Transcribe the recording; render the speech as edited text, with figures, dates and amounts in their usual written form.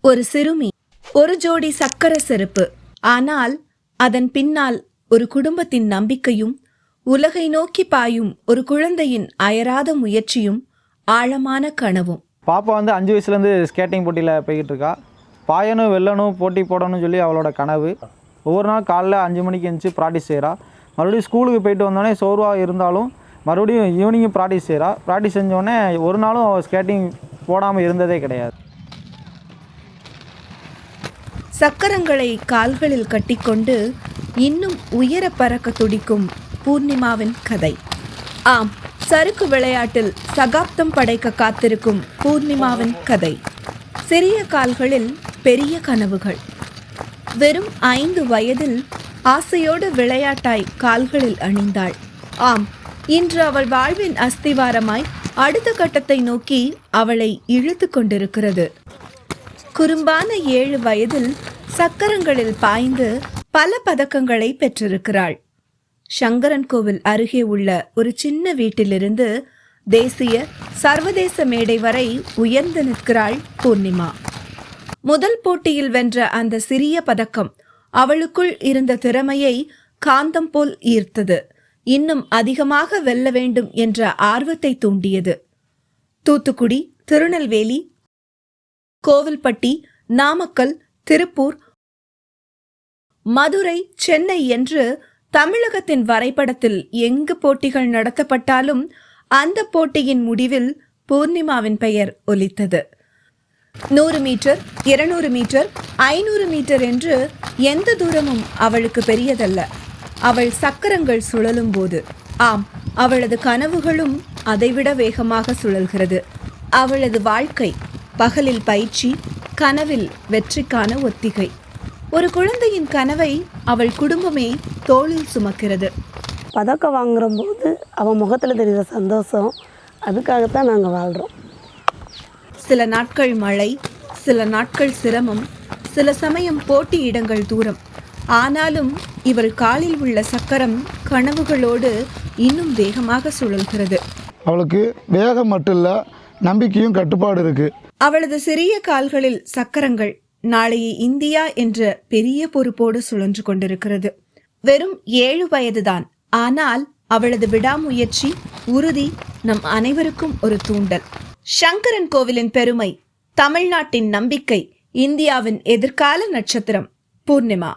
ஒரு சிறுமி, ஒரு ஜோடி சக்கர செருப்பு. ஆனால் அதன் பின்னால் ஒரு குடும்பத்தின் நம்பிக்கையும், உலகை நோக்கி பாயும் ஒரு குழந்தையின் அயராத முயற்சியும், ஆழமான கனவும். பாப்பா 5 வயசுலேருந்து ஸ்கேட்டிங் போட்டியில் போய்கிட்டு இருக்கா. பாயணும் வெல்லணும் போட்டி போடணும்னு சொல்லி அவளோட கனவு. ஒவ்வொரு நாள் காலைல 5 மணிக்கு எழுந்துச்சி ப்ராக்டிஸ் செய்கிறா. மறுபடியும் ஸ்கூலுக்கு போயிட்டு வந்தோடனே சோர்வாக இருந்தாலும் மறுபடியும் ஈவினிங்கும் ப்ராக்டிஸ் செய்கிறா. ப்ராக்டிஸ் செஞ்சோடனே ஒரு நாளும் அவள் ஸ்கேட்டிங் போடாமல் இருந்ததே கிடையாது. சக்கரங்களை கால்களில் கட்டிக்கொண்டு இன்னும் உயர பறக்க துடிக்கும் பூர்ணிமாவின் கதை. ஆம், சறுக்கு விளையாட்டில் சகாப்தம் படைக்க காத்திருக்கும் பூர்ணிமாவின் கதை. சிறிய கால்களில் பெரிய கனவுகள். வெறும் 5 வயதில் ஆசையோடு விளையாட்டாய் கால்களில் அணிந்தாள். ஆம், இன்று அவள் வாழ்வின் அஸ்திவாரமாய் அடுத்த கட்டத்தை நோக்கி அவளை இழுத்து கொண்டிருக்கிறது. குறும்பான 7 வயதில் சக்கரங்களில் பாய்ந்து பல பதக்கங்களை பெற்றிருக்கிறாள். சங்கரன் கோவில் அருகே உள்ள ஒரு சின்ன வீட்டிலிருந்து தேசிய சர்வதேச மேடை வரை உயர்ந்து நிற்கிறாள் பூர்ணிமா. முதல் போட்டியில் வென்ற அந்த சிறிய பதக்கம் அவளுக்குள் இருந்த திறமையை காந்தம் போல் ஈர்த்தது. இன்னும் அதிகமாக வெல்ல வேண்டும் என்ற ஆர்வத்தை தூண்டியது. தூத்துக்குடி, திருநெல்வேலி, கோவில்பட்டி, நாமக்கல், திருப்பூர், மதுரை, சென்னை என்று தமிழகத்தின் வரைபடத்தில் எங்கு போட்டிகள் நடத்தப்பட்டாலும் அந்த போட்டியின் முடிவில் பூர்ணிமாவின் பெயர் ஒலித்தது. 100 மீட்டர், 200 மீட்டர், 500 மீட்டர் என்று எந்த தூரமும் அவளுக்கு பெரியதல்ல. அவள் சக்கரங்கள் சுழலும் போது, ஆம், அவளது கனவுகளும் அதைவிட வேகமாக சுழல்கிறது. அவளது வாழ்க்கை பகலில் பயிற்சி, கனவில் வெற்றிக்கான ஒத்திகை. ஒரு குழந்தையின் கனவை அவள் குடும்பமே தோளில் சுமக்கிறது. பதக்கம் வாங்குற போது அவன் முகத்தில் தெரிகிற சந்தோஷம், அதுக்காகத்தான் நாங்கள் வாழ்கிறோம். சில நாட்கள் மழை, சில நாட்கள் சிரமம், சில சமயம் போட்டி இடங்கள் தூரம். ஆனாலும் இவள் காலில் உள்ள சக்கரம் கனவுகளோடு இன்னும் வேகமாக சுழல்கிறது. அவளுக்கு வேகம் மட்டும் இல்லை, நம்பிக்கையும் கட்டுப்பாடு இருக்கு. அவளது சிறிய கால்களில் சக்கரங்கள் நாளைய இந்தியா என்ற பெரிய பொறுப்போடு சுழன்று கொண்டிருக்கிறது. வெறும் 7 வயதுதான். ஆனால் அவளது விடாமுயற்சி, உறுதி நம் அனைவருக்கும் ஒரு தூண்டல். சங்கரன் கோவிலின் பெருமை, தமிழ்நாட்டின் நம்பிக்கை, இந்தியாவின் எதிர்கால நட்சத்திரம் பூர்ணிமா.